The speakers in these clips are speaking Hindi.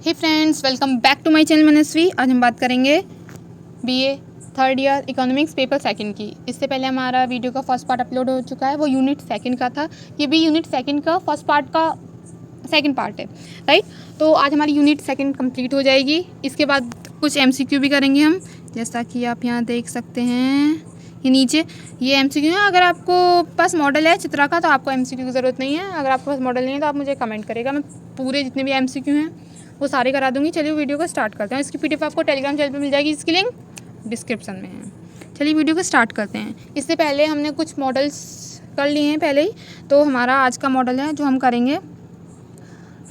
Hey friends, welcome back to my channel Manasvi. आज हम बात करेंगे BA third year economics paper second की। इससे पहले हमारा वीडियो का फर्स्ट पार्ट अपलोड हो चुका है, वो यूनिट सेकंड का था। ये भी यूनिट सेकंड का फर्स्ट पार्ट का सेकंड पार्ट है, राइट। तो आज हमारी यूनिट सेकंड कंप्लीट हो जाएगी। इसके बाद कुछ एमसीक्यू भी करेंगे हम, जैसा कि आप यहाँ देख सकते हैं। ये नीचे ये एमसीक्यू है। अगर आपको पास मॉडल है चित्रा का तो आपको एमसीक्यू की ज़रूरत नहीं है। अगर आपके पास मॉडल नहीं है तो आप मुझे कमेंट करेगा, मैं पूरे जितने भी एमसीक्यू हैं वो सारे करा दूंगी। चलिए वीडियो को स्टार्ट करते हैं। इसकी पीडीएफ आपको टेलीग्राम चैनल पे मिल जाएगी, इसकी लिंक डिस्क्रिप्शन में है। चलिए वीडियो को स्टार्ट करते हैं। इससे पहले हमने कुछ मॉडल्स कर लिए हैं पहले ही। तो हमारा आज का मॉडल है जो हम करेंगे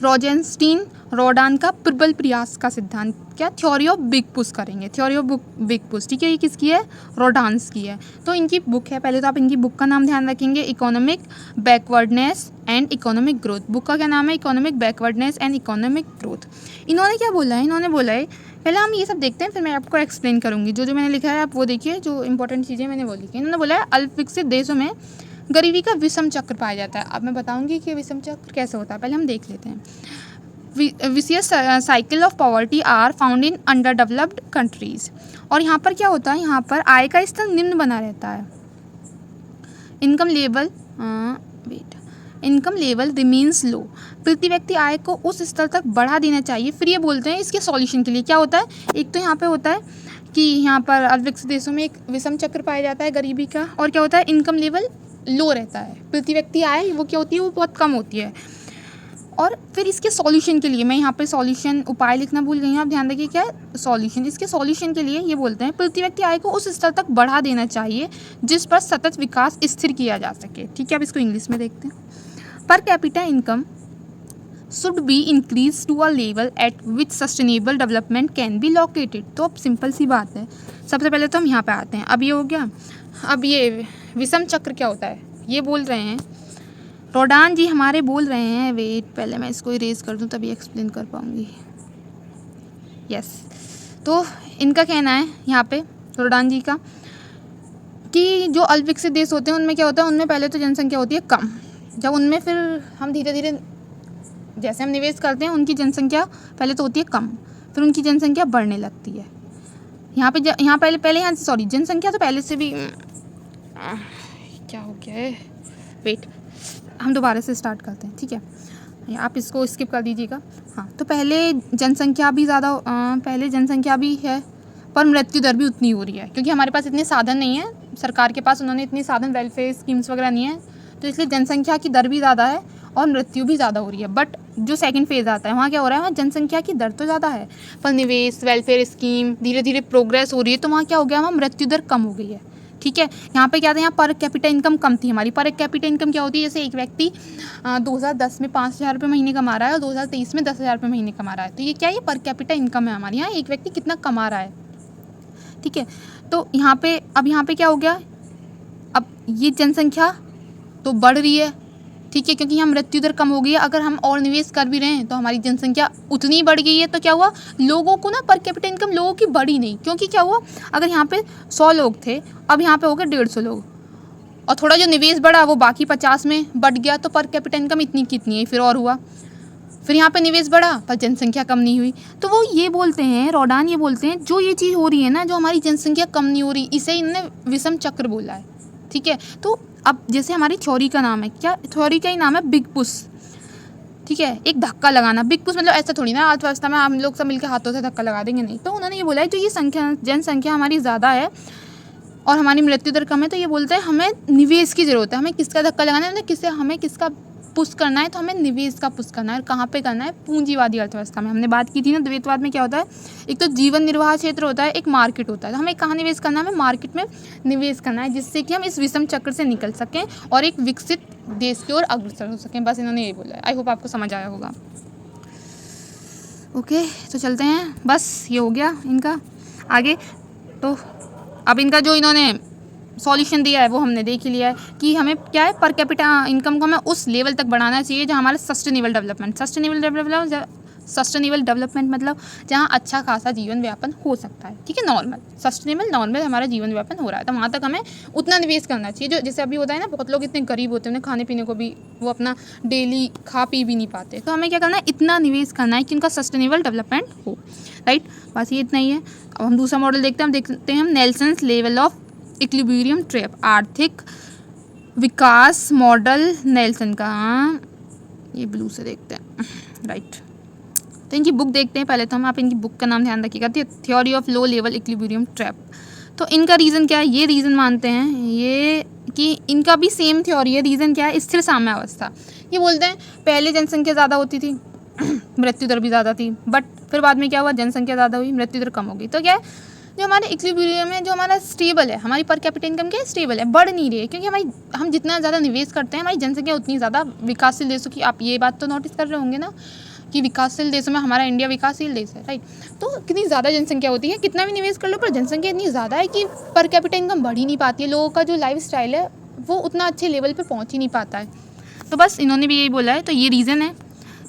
रोजेनस्टीन रोडान का प्रबल प्रयास का सिद्धांत, क्या थ्योरी ऑफ बिग पुश करेंगे। थ्योरी ऑफ बिग पुश, ठीक है। ये किसकी है? रोडान्स की है। तो इनकी बुक है, पहले तो आप इनकी बुक का नाम ध्यान रखेंगे, economic backwardness and economic growth. Book का क्या नाम है? Economic backwardness and economic growth. इन्होंने क्या बोला है? इन्होंने बोला है, पहले हम ये सब देखते हैं फिर मैं आपको एक्सप्लेन करूँगी। जो मैंने लिखा है आप वो देखिए, जो इंपॉर्टेंट चीज़ें मैंने वो लिखी है। इन्होंने बोला है अल्प विकसित देशों में गरीबी का विषम चक्र पाया जाता है। अब मैं बताऊंगी कि विषम चक्र कैसे होता है, पहले हम देख लेते हैं। Vicious cycle of poverty are found in under developed countries. और यहाँ पर क्या होता है? यहाँ पर आय का स्तर निम्न बना रहता है। इनकम लेवल रिमेन्स लो। प्रति व्यक्ति आय को उस स्तर तक बढ़ा देना चाहिए। फिर ये बोलते हैं इसके सॉल्यूशन के लिए क्या होता है। एक तो यहाँ पे होता है कि यहाँ पर अल्पविकसित देशों में एक विषम चक्र पाया जाता है गरीबी का, और क्या होता है, इनकम लेवल लो रहता है। प्रति व्यक्ति आय वो क्या होती है, वो बहुत कम होती है। और फिर इसके सॉल्यूशन के लिए, मैं यहाँ पे सॉल्यूशन उपाय लिखना भूल गई हूँ, आप ध्यान रखिए क्या है सॉल्यूशन। इसके सॉल्यूशन के लिए ये बोलते हैं प्रति व्यक्ति आय को उस स्तर तक बढ़ा देना चाहिए जिस पर सतत विकास स्थिर किया जा सके, ठीक है। अब इसको इंग्लिश में देखते हैं। Per capita income should be increase to a level at which sustainable development can be located. तो अब सिंपल सी बात है, सबसे पहले तो हम यहाँ पे आते हैं। अब ये हो गया। अब ये विषम चक्र क्या होता है ये बोल रहे हैं रोडान जी, हमारे बोल रहे हैं। वेट, पहले मैं इसको इरेज कर दूं तभी एक्सप्लेन कर पाऊंगी। यस, तो इनका कहना है यहाँ पे रोडान जी का कि जो अल्पविकसित देश होते हैं उनमें क्या होता है, उनमें पहले तो जनसंख्या होती है कम। जब उनमें फिर हम धीरे धीरे जैसे हम निवेश करते हैं उनकी जनसंख्या पहले तो होती है कम, फिर उनकी जनसंख्या बढ़ने लगती है। यहाँ पहले यहाँ सॉरी, जनसंख्या तो पहले से भी क्या हो गया है, वेट हम दोबारा से स्टार्ट करते हैं, ठीक है। आप इसको स्किप कर दीजिएगा। हाँ, तो पहले जनसंख्या भी है पर मृत्यु दर भी उतनी हो रही है, क्योंकि हमारे पास इतने साधन नहीं है, सरकार के पास उन्होंने इतने साधन, वेलफेयर स्कीम्स वगैरह नहीं है, तो इसलिए जनसंख्या की दर भी ज़्यादा है और मृत्यु भी ज़्यादा हो रही है। बट जो सेकंड फेज़ आता है वहाँ क्या हो रहा है, वहाँ जनसंख्या की दर तो ज़्यादा है पर निवेश, वेलफेयर स्कीम धीरे धीरे प्रोग्रेस हो रही है, तो वहाँ क्या हो गया, वहाँ मृत्यु दर कम हो गई है, ठीक है। यहाँ पे क्या था, यहाँ पर कैपिटा इनकम कम थी हमारी। पर कैपिटा इनकम क्या होती है, जैसे एक व्यक्ति 2010 में 5,000 रुपये महीने कमा रहा है और 2023 में 10,000 रुपये महीने कमा रहा है, तो ये क्या है, ये पर कैपिटा इनकम है हमारे यहाँ, एक व्यक्ति कितना कमा रहा है, ठीक है। तो यहाँ पे क्या हो गया, अब ये जनसंख्या तो बढ़ रही है, ठीक है, क्योंकि यहाँ मृत्यु दर कम हो गई है। अगर हम और निवेश कर भी रहे हैं तो हमारी जनसंख्या उतनी बढ़ गई है, तो क्या हुआ, लोगों को ना पर कैपिटा इनकम लोगों की बढ़ी नहीं, क्योंकि क्या हुआ, अगर यहाँ पे 100 लोग थे, अब यहाँ पे हो गए 150 लोग, और थोड़ा जो निवेश बढ़ा वो बाकी 50 में बढ़ गया, तो पर कैपिटा इनकम इतनी कितनी है, फिर और हुआ। फिर यहाँ पे निवेश बढ़ा पर जनसंख्या कम नहीं हुई। तो वो ये बोलते हैं, रोडान ये बोलते हैं, जो ये चीज़ हो रही है ना, जो हमारी जनसंख्या कम नहीं हो रही, इसे इन्होंने विषम चक्र बोला है, ठीक है। तो अब जैसे हमारी थ्योरी का नाम है, क्या थ्योरी का ही नाम है, बिग पुश, ठीक है, एक धक्का लगाना। बिग पुश मतलब ऐसा थोड़ी ना अर्थव्यवस्था में हम लोग सब मिलकर हाथों से धक्का लगा देंगे, नहीं। तो उन्होंने ये बोला है जो ये जनसंख्या हमारी ज़्यादा है और हमारी मृत्यु दर कम है, तो ये बोलते हैं हमें निवेश की ज़रूरत है। हमें किसका धक्का लगाना है, मतलब हमें किसका पुश करना है, तो हमें निवेश का पुश करना है। और कहाँ पे करना है, पूंजीवादी अर्थव्यवस्था में। हमने बात की थी ना, द्वैतवाद में क्या होता है, एक तो जीवन निर्वाह क्षेत्र होता है, एक मार्केट होता है। तो हमें कहाँ निवेश करना है, हमें मार्केट में निवेश करना है, जिससे कि हम इस विषम चक्र से निकल सकें और एक विकसित देश की ओर अग्रसर हो सकें। बस इन्होंने ये बोला है। आई होप आपको समझ आया होगा। ओके, तो चलते हैं, बस ये हो गया इनका आगे। तो अब इनका जो इन्होंने सॉल्यूशन दिया है वो हमने देख ही लिया है कि हमें क्या है, पर कैपिटा इनकम को हमें उस लेवल तक बढ़ाना चाहिए जो हमारा सस्टेनेबल डेवलपमेंट सस्टेनेबल डेवलपमेंट मतलब जहाँ अच्छा खासा जीवन व्यापन हो सकता है, ठीक है, नॉर्मल सस्टेनेबल नॉर्मल हमारा जीवन व्यापन हो रहा है, तो वहाँ तक हमें उतना निवेश करना चाहिए। जो जैसे अभी होता है ना, बहुत लोग इतने गरीब होते हैं, उन्हें खाने पीने को भी वो अपना डेली खा पी भी नहीं पाते, तो हमें क्या करना है, इतना निवेश करना है कि उनका सस्टेनेबल डेवलपमेंट हो, राइट। बस ये इतना ही है। अब हम दूसरा मॉडल देखते हैं, हम देखते हैं हम नेल्सन्स लेवल ऑफ इक्विलिब्रियम ट्रैप, आर्थिक विकास मॉडल नेल्सन का। ये ब्लू से देखते हैं, राइट। तो इनकी बुक देखते हैं पहले, तो हम आप इनकी बुक का नाम ध्यान रखिएगा, theory of low level equilibrium trap. तो इनका रीज़न क्या है, ये रीज़न मानते हैं ये कि इनका भी सेम थ्योरी है। रीज़न क्या है, स्थिर साम्यावस्था। ये बोलते हैं पहले जनसंख्या ज़्यादा होती थी मृत्यु दर भी ज़्यादा थी, बट फिर बाद में क्या हुआ, जनसंख्या ज़्यादा हुई, मृत्यु दर कम हो गई। तो क्या है, जो हमारे इक्विलिब्रियम है, जो हमारा स्टेबल है, हमारी पर कैपिटा इनकम क्या है, स्टेबल है, बढ़ नहीं रही है, क्योंकि हम जितना ज़्यादा निवेश करते हैं, हमारी जनसंख्या उतनी ज़्यादा विकासशील देशों की, आप ये बात तो नोटिस कर रहे होंगे ना कि विकासशील देशों में हमारा इंडिया विकासशील देश है, राइट। तो कितनी ज़्यादा जनसंख्या होती है, कितना भी निवेश कर लो, पर जनसंख्या इतनी ज़्यादा है कि पर कैपिटा इनकम बढ़ ही नहीं पाती है, लोगों का जो लाइफ स्टाइल है वो उतना अच्छे लेवल पर पहुँच ही नहीं पाता है। तो बस इन्होंने भी यही बोला है, तो ये रीज़न है,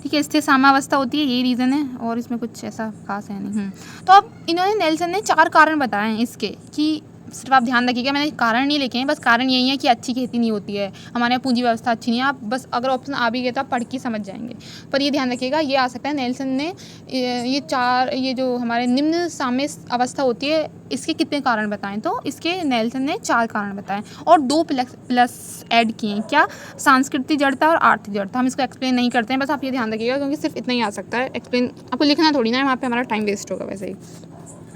ठीक है, स्थिर साम्यावस्था होती है, यही रीज़न है, और इसमें कुछ ऐसा खास है नहीं। तो अब इन्होंने नेल्सन ने 4 कारण बताए हैं इसके, कि सिर्फ आप ध्यान रखिएगा, मैंने कारण नहीं लिखे हैं, बस कारण यही है कि अच्छी खेती नहीं होती है, हमारे यहाँ पूंजी व्यवस्था अच्छी नहीं है। आप बस अगर ऑप्शन आ भी गया तो आप पढ़ के समझ जाएंगे, पर ये ध्यान रखिएगा, ये आ सकता है। नेल्सन ने ये जो हमारे निम्न साम्य अवस्था होती है, इसके कितने कारण बताएं, तो इसके नेल्सन ने 4 कारण बताएं और 2 प्लस ऐड किए हैं। क्या, सांस्कृतिक जड़ता और आर्थिक जड़ता। हम इसको एक्सप्लेन नहीं करते हैं, बस आप ये ध्यान रखिएगा, क्योंकि सिर्फ इतना ही आ सकता है एक्सप्लेन, आपको लिखना थोड़ी ना है, वहाँ पे हमारा टाइम वेस्ट होगा वैसे ही।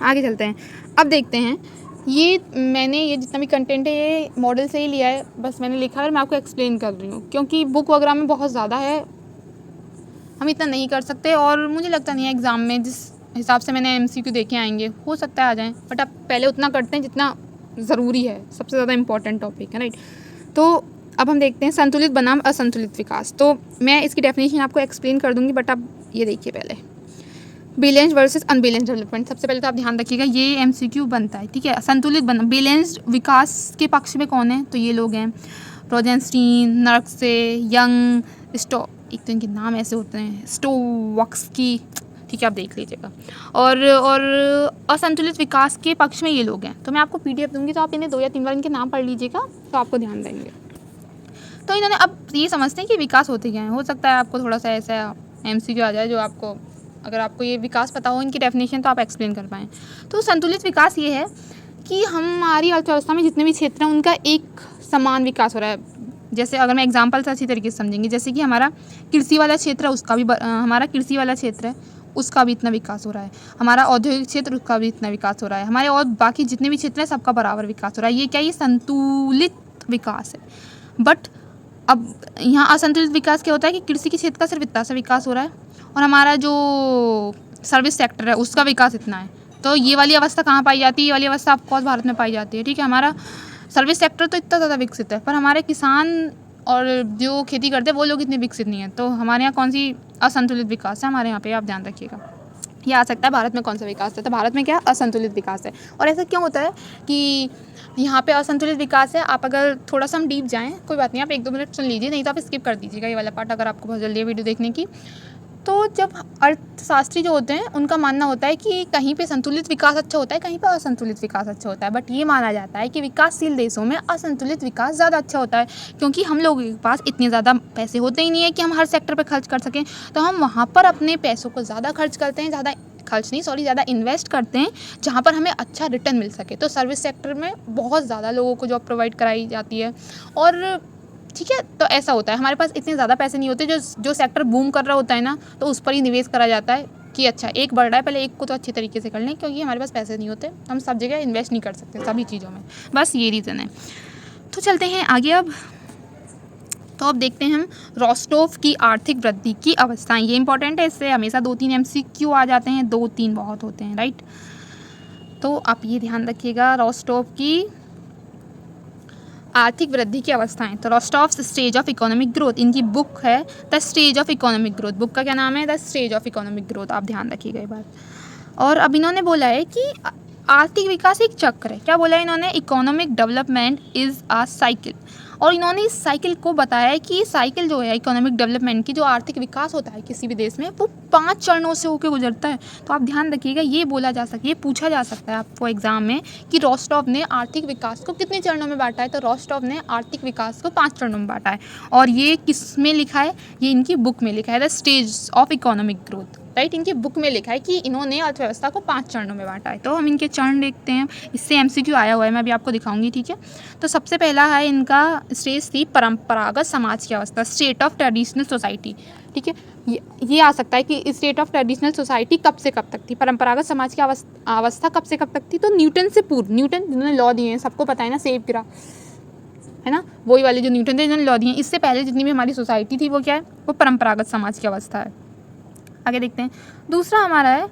आगे चलते हैं, अब देखते हैं, ये जितना भी कंटेंट है ये मॉडल से ही लिया है, बस मैंने लिखा है, मैं आपको एक्सप्लेन कर रही हूँ, क्योंकि बुक वगैरह में बहुत ज़्यादा है, हम इतना नहीं कर सकते, और मुझे लगता नहीं है एग्ज़ाम में जिस हिसाब से मैंने MCQ देखे आएंगे, हो सकता है आ जाएँ, बट आप पहले उतना करते हैं जितना ज़रूरी है, सबसे ज़्यादा इंपॉर्टेंट टॉपिक है, राइट। तो अब हम देखते हैं संतुलित बनाम असंतुलित विकास। तो मैं इसकी डेफिनेशन आपको एक्सप्लेन कर दूँगी, बट आप ये देखिए पहले, बैलेंस्ड वर्सेस अनबैलेंस्ड डेवलपमेंट। सबसे पहले तो आप ध्यान रखिएगा, ये MCQ बनता है, ठीक है। संतुलित बैलेंस्ड विकास के पक्ष में कौन है, तो ये लोग हैं रोजेंस्टीन, नर्क्से, यंग, एक तो इनके नाम ऐसे होते हैं, स्टोवक्सकी, ठीक है, आप देख लीजिएगा। और असंतुलित विकास के पक्ष में ये लोग हैं। तो मैं आपको PDF दूंगी, तो आप इन्हें 2 या 3 बार इनके नाम पढ़ लीजिएगा, तो आपको ध्यान देंगे। तो इन्होंने अब ये समझते हैं कि विकास होते क्या है। हो सकता है आपको थोड़ा सा ऐसा MCQ आ जाए, जो आपको, अगर आपको ये विकास पता हो इनकी डेफिनेशन, तो आप एक्सप्लेन कर पाएँ। तो संतुलित विकास ये है कि हमारी अर्थव्यवस्था में जितने भी क्षेत्र हैं उनका एक समान विकास हो रहा है। जैसे अगर मैं एग्जांपल से अच्छी तरीके से समझेंगे, जैसे कि हमारा कृषि वाला क्षेत्र है, उसका भी हमारा कृषि वाला क्षेत्र है, उसका भी इतना विकास हो रहा है, हमारा औद्योगिक क्षेत्र, उसका भी इतना विकास हो रहा है, हमारे और बाकी जितने भी क्षेत्र हैं सबका बराबर विकास हो रहा है। ये क्या, ये संतुलित विकास है। बट अब यहाँ असंतुलित विकास क्या होता है कि कृषि के क्षेत्र का सिर्फ इतना सा विकास हो रहा है, और हमारा जो सर्विस सेक्टर है उसका विकास इतना है। तो ये वाली अवस्था कहाँ पाई जाती है, ये वाली अवस्था आपको भारत में पाई जाती है, ठीक है। हमारा सर्विस सेक्टर तो इतना ज़्यादा विकसित है, पर हमारे किसान और जो खेती करते हैं वो लोग इतने विकसित नहीं है। तो हमारे यहाँ कौन सी असंतुलित विकास है, हमारे यहाँ पे आप ध्यान रखिएगा। ये आ सकता है भारत में कौन सा विकास है, तो भारत में क्या असंतुलित विकास है। और ऐसा क्यों होता है कि यहाँ पे असंतुलित विकास है। आप अगर थोड़ा सा हम डीप जाएँ, कोई बात नहीं, आप 1-2 मिनट सुन लीजिए, नहीं तो आप स्किप कर दीजिएगा ये वाला पार्ट, अगर आपको बहुत जल्दी है वीडियो देखने की। तो जब अर्थशास्त्री जो होते हैं उनका मानना होता है कि कहीं पे संतुलित विकास अच्छा होता है, कहीं पे असंतुलित विकास अच्छा होता है। बट ये माना जाता है कि विकासशील देशों में असंतुलित विकास ज़्यादा अच्छा होता है, क्योंकि हम लोगों के पास इतने ज़्यादा पैसे होते ही नहीं है कि हम हर सेक्टर पे खर्च कर सकें। तो हम वहाँ पर अपने पैसों को ज़्यादा खर्च करते हैं, ज़्यादा इन्वेस्ट करते हैं जहाँ पर हमें अच्छा रिटर्न मिल सके। तो सर्विस सेक्टर में बहुत ज़्यादा लोगों को जॉब प्रोवाइड कराई जाती है, और ठीक है, तो ऐसा होता है। हमारे पास इतने ज़्यादा पैसे नहीं होते, जो सेक्टर बूम कर रहा होता है ना, तो उस पर ही निवेश करा जाता है कि अच्छा एक बढ़ रहा है, पहले एक को तो अच्छे तरीके से कर लें, क्योंकि हमारे पास पैसे नहीं होते, हम सब जगह इन्वेस्ट नहीं कर सकते सभी चीज़ों में। बस ये रीज़न है। तो चलते हैं आगे अब। तो अब देखते हैं हम रोस्टोव की आर्थिक वृद्धि की अवस्थाएं। ये इंपॉर्टेंट है, इससे हमेशा 2-3 MCQ आ जाते हैं, 2-3 बहुत होते हैं, राइट। तो आप ये ध्यान रखिएगा, रोस्टोव की आर्थिक वृद्धि की अवस्थाएं। तो रोस्टोव्स स्टेज ऑफ इकोनॉमिक ग्रोथ, इनकी बुक है the stage of economic growth. Book का क्या नाम है, the stage of economic growth, आप ध्यान रखिएगा ये बात। और अब इन्होंने बोला है कि आर्थिक विकास एक चक्र है। क्या बोला है इन्होंने, economic development is a cycle. और इन्होंने इस साइकिल को बताया है कि ये साइकिल जो है इकोनॉमिक डेवलपमेंट की, जो आर्थिक विकास होता है किसी भी देश में, वो 5 चरणों से होकर गुजरता है। तो आप ध्यान रखिएगा, ये बोला जा सकता है, ये पूछा जा सकता है आपको एग्जाम में कि रोस्टॉव ने आर्थिक विकास को कितने चरणों में बांटा है। तो रोस्टॉव ने आर्थिक विकास को 5 चरणों में बांटा है। और ये किस में लिखा है? ये इनकी बुक में लिखा है, the stage of economic growth, right. इनकी बुक में लिखा है कि इन्होंने अर्थव्यवस्था को 5 चरणों में बांटा है। तो हम इनके चरण देखते हैं, इससे एमसीक्यू आया हुआ है, मैं अभी आपको दिखाऊंगी, ठीक है। तो सबसे पहला है इनका स्टेज थी परंपरागत समाज की अवस्था, स्टेट ऑफ ट्रेडिशनल सोसाइटी, ठीक है। ये आ सकता है कि स्टेट ऑफ ट्रेडिशनल सोसाइटी कब से कब तक थी, परंपरागत समाज की अवस्था कब से कब तक थी। तो न्यूटन से पूर्व, न्यूटन जिन्होंने लॉ दिए हैं, सबको पता है ना, सेब गिरा, है ना, वही वाले जो न्यूटन थे जिन्होंने लॉ दिए हैं। इससे पहले जितनी भी हमारी सोसाइटी थी वो क्या है? वो परंपरागत समाज की अवस्था है। आगे देखते हैं, दूसरा हमारा है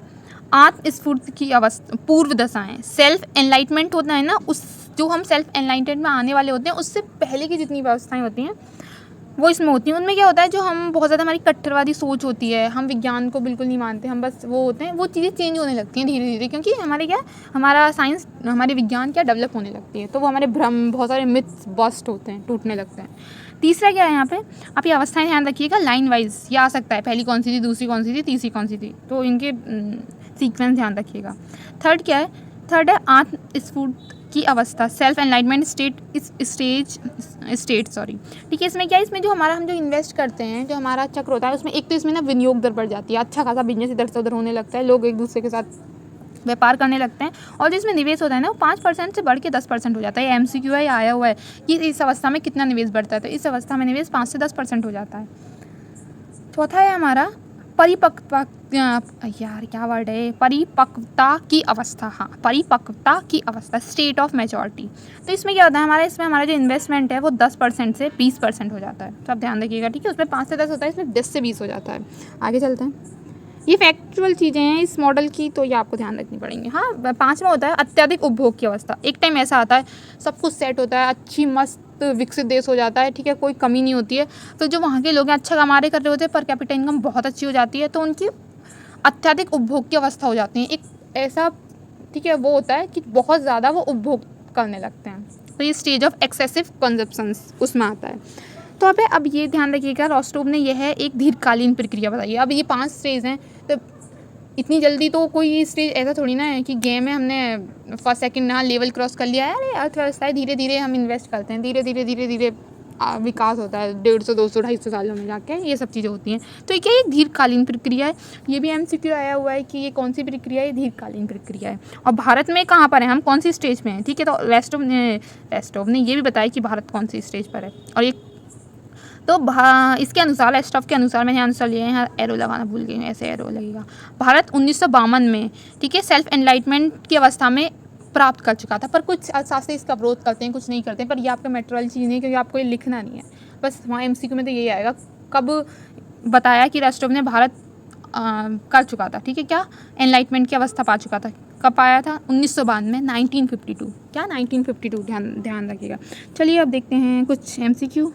आत्मस्फूर्ति की अवस्था, पूर्व दशाएं, सेल्फ एनलाइटमेंट होता है ना, उस जो हम सेल्फ एनलाइटमेंट में आने वाले होते हैं उससे पहले की जितनी व्यवस्थाएं होती हैं वो इसमें होती हैं। उनमें क्या होता है, जो हम बहुत ज़्यादा हमारी कट्टरवादी सोच होती है, हम विज्ञान को बिल्कुल नहीं मानते, हम बस वो होते हैं, वो चीज़ें चेंज होने लगती हैं धीरे धीरे, क्योंकि हमारे क्या, हमारा साइंस, हमारी विज्ञान क्या डेवलप होने लगती है। तो वो हमारे भ्रम, बहुत सारे मिथ्स बस्ट होते हैं, टूटने लगते हैं। तीसरा क्या है यहाँ पे, आप ये अवस्थाएं ध्यान रखिएगा, लाइन वाइज ये आ सकता है, पहली कौन सी थी, दूसरी कौन सी थी, तीसरी कौन सी थी, तो इनके सीक्वेंस ध्यान रखिएगा। थर्ड क्या है, थर्ड है आत्मस्फूर्त की अवस्था, सेल्फ एनलाइटमेंट स्टेट सॉरी, ठीक है। इसमें क्या है, इसमें जो हमारा, हम जो इन्वेस्ट करते हैं, जो हमारा चक्र होता है, उसमें एक तो इसमें ना विनियोग दर बढ़ जाती है, अच्छा खासा बिजनेस इधर से उधर होने लगता है, लोग एक दूसरे के साथ व्यापार करने लगते हैं। और जो इसमें निवेश होता है ना, वो 5% से बढ़ के 10% हो जाता है। एमसीक्यू है, आया हुआ है कि इस अवस्था में कितना निवेश बढ़ता है, तो इस अवस्था में निवेश 5 से 10% हो जाता है। चौथा है हमारा परिपक्वता, यार क्या वर्ड है, परिपक्वता की अवस्था, हाँ, परिपक्वता की अवस्था, स्टेट ऑफ मैच्योरिटी। तो इसमें क्या होता है हमारा, इसमें हमारा जो इन्वेस्टमेंट है वो 10% से 20% हो जाता है। तो आप ध्यान रखिएगा, ठीक है। उसमें 5 से 10 होता है, इसमें 10 से 20 हो जाता है। आगे चलते हैं, ये फैक्चुअल चीज़ें हैं इस मॉडल की, तो ये आपको ध्यान रखनी पड़ेंगी। हाँ, 5वां होता है अत्यधिक उपभोग की अवस्था। एक टाइम ऐसा आता है, सब कुछ सेट होता है, अच्छी मस्त विकसित देश हो जाता है, ठीक है, कोई कमी नहीं होती है। तो जो वहाँ के लोग हैं अच्छा कमा रहे, कर रहे होते हैं, पर कैपिटा इनकम बहुत अच्छी हो जाती है, तो उनकी अत्यधिक उपभोग की अवस्था हो जाती है। एक ऐसा, ठीक है, वो होता है कि बहुत ज़्यादा वो उपभोग करने लगते हैं, तो ये स्टेज ऑफ एक्सेसिव कंजप्शंस उसमें आता है। तो अब ये ध्यान रखिएगा, रोस्टोव ने यह है एक दीर्घकालीन प्रक्रिया बताई है। अब ये 5 स्टेज हैं, तो इतनी जल्दी तो कोई स्टेज ऐसा थोड़ी ना है कि गेम में हमने फर्स्ट सेकंड यहाँ लेवल क्रॉस कर लिया है। अरे अर्थव्यवस्था है, धीरे धीरे हम इन्वेस्ट करते हैं, धीरे धीरे विकास होता है, 150, 200, 250 सालों में जाके ये सब चीज़ें होती हैं। तो ये क्या, एक दीर्घकालीन प्रक्रिया है। ये भी एमसीक्यू आया हुआ है कि ये कौन सी प्रक्रिया है, दीर्घकालीन प्रक्रिया है। और भारत में कहाँ पर है, हम कौन सी स्टेज में हैं, ठीक है। तो रेस्टोव ने ये भी बताया कि भारत कौन सी स्टेज पर है। और ये तो इसके अनुसार, एस्टॉफ के अनुसार, मैंने आंसर लिए हैं, एरो लगाना भूल गई, ऐसे एरो लगेगा। भारत 1952 में, ठीक है, सेल्फ एनलाइटमेंट की अवस्था में प्राप्त कर चुका था। पर कुछ अर्थशास्त्री इसका विरोध करते हैं, कुछ नहीं करते हैं, पर ये आपका मेट्रोल चीज़ नहीं, क्योंकि आपको ये लिखना नहीं है, बस वहाँ एमसीक्यू में तो यही आएगा कब बताया कि रेस्टोव ने भारत कर चुका था, ठीक है, क्या एनलाइटमेंट की अवस्था पा चुका था, कब पाया था, 1952 में, 1952, क्या 1952, ध्यान रखिएगा। चलिए अब देखते हैं कुछ एमसीक्यू।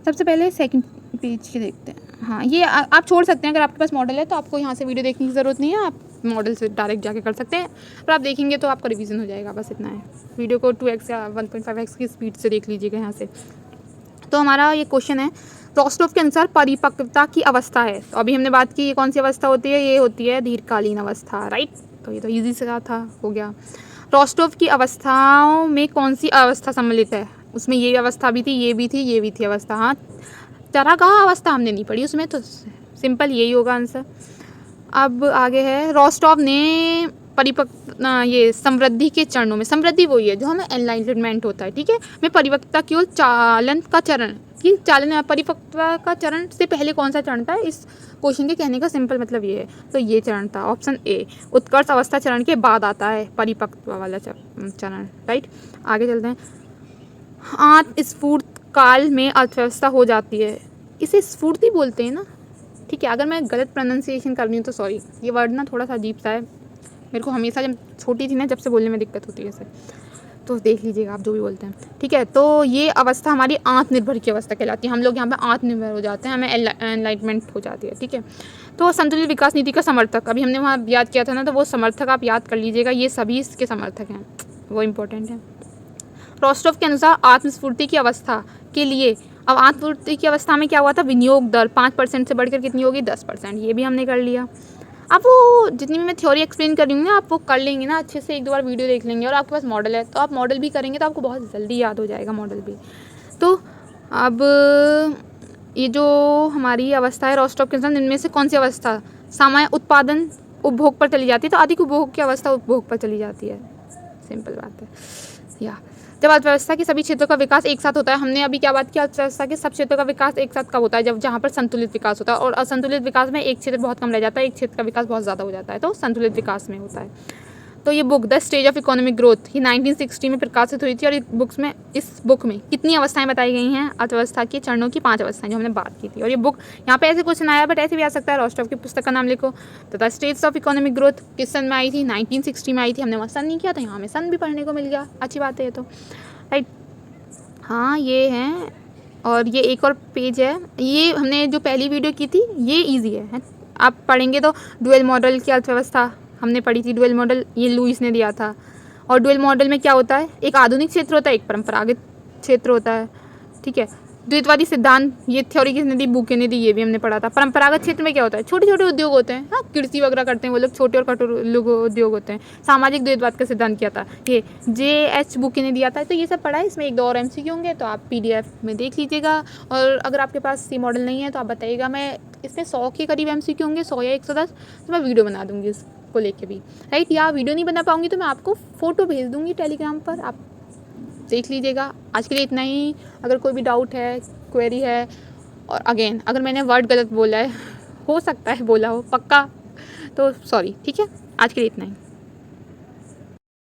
सबसे पहले सेकंड पेज के देखते हैं। हाँ, ये आप छोड़ सकते हैं, अगर आपके पास मॉडल है तो आपको यहाँ से वीडियो देखने की ज़रूरत नहीं है, आप मॉडल से डायरेक्ट जाके कर सकते हैं, पर आप देखेंगे तो आपका रिवीजन हो जाएगा, बस इतना है। वीडियो को 2x या 1.5x की स्पीड से देख लीजिएगा यहाँ से। तो हमारा ये क्वेश्चन है, रोस्टोव के अनुसार परिपक्वता की अवस्था है। तो अभी हमने बात की, ये कौन सी अवस्था होती है, ये होती है दीर्घकालीन अवस्था, राइट। तो ये तो ईजी से था, हो गया। रोस्टोव की अवस्थाओं में कौन सी अवस्था सम्मिलित है, उसमें ये अवस्था भी थी, ये भी थी, ये भी थी अवस्था। हाँ, चरागाह अवस्था हमने नहीं पढ़ी उसमें, तो सिंपल यही होगा आंसर। अब आगे है, रोस्टोव ने ये समृद्धि के चरणों में, समृद्धि वही है जो हमें एनलाइटमेंट होता है, ठीक है, में परिपक्वता केवल चालन का चरण कि चालन, परिपक्वता का चरण से पहले कौन सा चरण था, इस क्वेश्चन के कहने का सिंपल मतलब ये है। तो ये चरण था, ऑप्शन ए। उत्कर्ष अवस्था चरण के बाद आता है परिपक्व वाला चरण, राइट। आगे चलते हैं, आत्मस्फूर्त काल में अर्थव्यवस्था हो जाती है, इसे स्फूर्ति बोलते हैं ना, ठीक है। अगर मैं गलत प्रोनाउंसिएशन कर रही हूँ तो सॉरी, ये वर्ड ना थोड़ा सा अजीब सा है, मेरे को हमेशा जब छोटी थी ना, जब से बोलने में दिक्कत होती है इसे, तो देख लीजिएगा आप जो भी बोलते हैं, ठीक है। तो ये अवस्था हमारी आत्मनिर्भर की अवस्था कहलाती है, हम लोग यहाँ पे आत्मनिर्भर हो जाते हैं, हमें एनलाइटमेंट हो जाती है, ठीक है। तो संतुलित विकास नीति का समर्थक, अभी हमने वहाँ याद किया था ना, तो वो समर्थक आप याद कर लीजिएगा, ये सभी इसके समर्थक हैं, वो इम्पोर्टेंट है। रोस्टोव के अनुसार आत्मस्फूर्ति की अवस्था के लिए, अब आत्मस्फूर्ति की अवस्था में क्या हुआ था, विनियोग दर 5% से बढ़कर कितनी होगी, 10%, ये भी हमने कर लिया। अब वो जितनी भी मैं थ्योरी एक्सप्लेन कर रही हूँ ना, आप वो कर लेंगे ना अच्छे से, एक दो बार वीडियो देख लेंगे, और आपके पास मॉडल है तो आप मॉडल भी करेंगे तो आपको बहुत जल्दी याद हो जाएगा मॉडल भी। तो अब ये जो हमारी अवस्था है रोस्टोव के अनुसार, इनमें से कौन सी अवस्था सामान्य उत्पादन उपभोग पर चली जाती है, तो अधिक उपभोग की अवस्था उपभोग पर चली जाती है, सिंपल बात है। या जब अर्थव्यवस्था के सभी क्षेत्रों का विकास एक साथ होता है, हमने अभी क्या बात की, अर्थव्यवस्था के सब क्षेत्रों का विकास एक साथ कब होता है, जब जहाँ पर संतुलित विकास होता है, और असंतुलित विकास में एक क्षेत्र बहुत कम रह जाता है, एक क्षेत्र का विकास बहुत ज़्यादा हो जाता है, तो संतुलित विकास में होता है। तो ये book the stage of economic growth ये 1960 में प्रकाशित हुई थी, और इस बुक में कितनी अवस्थाएं बताई गई हैं, अर्थव्यवस्था के चरणों की 5 अवस्थाएं जो हमने बात की थी। और ये बुक यहाँ पे ऐसे क्वेश्चन आया, बट ऐसे भी आ सकता है, रोस्टोव की पुस्तक का नाम लिखो। तो the stage of economic growth किस सन में आई थी, 1960 में आई थी। हमने वहाँ सन नहीं किया था, यहाँ हमें सन भी पढ़ने को मिल गया, अच्छी बात है ये तो, राइट। हाँ ये हैं, और ये एक और पेज है, ये हमने जो पहली वीडियो की थी ये ईजी है, आप पढ़ेंगे तो डुअल मॉडल की अर्थव्यवस्था हमने पढ़ी थी, डुअल मॉडल ये लुईस ने दिया था। और डुअल मॉडल में क्या होता है, एक आधुनिक क्षेत्र होता है, एक परंपरागत क्षेत्र होता है, ठीक है। द्वैतवादी सिद्धांत ये थ्योरी किसने दी, बुके ने दी, ये भी हमने पढ़ा था। परंपरागत क्षेत्र में क्या होता है, छोटे छोटे उद्योग होते हैं, हाँ कृषि वगैरह करते हैं वो लोग, छोटे और कठोर उद्योग होते हैं। सामाजिक द्वैतवाद का सिद्धांत क्या था, ये JH बुके ने दिया था। तो ये सब पढ़ा है, इसमें एक दो और MCQ होंगे, तो आप PDF में देख लीजिएगा। और अगर आपके पास ये मॉडल नहीं है तो आप बताइएगा, मैं इसमें 100 के करीब MCQ होंगे, 100 या 110, तो मैं वीडियो बना दूँगी इसको लेके भी, राइट। या वीडियो नहीं बना पाऊँगी तो मैं आपको फ़ोटो भेज दूँगी टेलीग्राम पर, आप देख लीजिएगा। आज के लिए इतना ही। अगर कोई भी डाउट है, क्वेरी है, और अगेन अगर मैंने वर्ड गलत बोला है, हो सकता है बोला हो पक्का, तो सॉरी, ठीक है। आज के लिए इतना ही।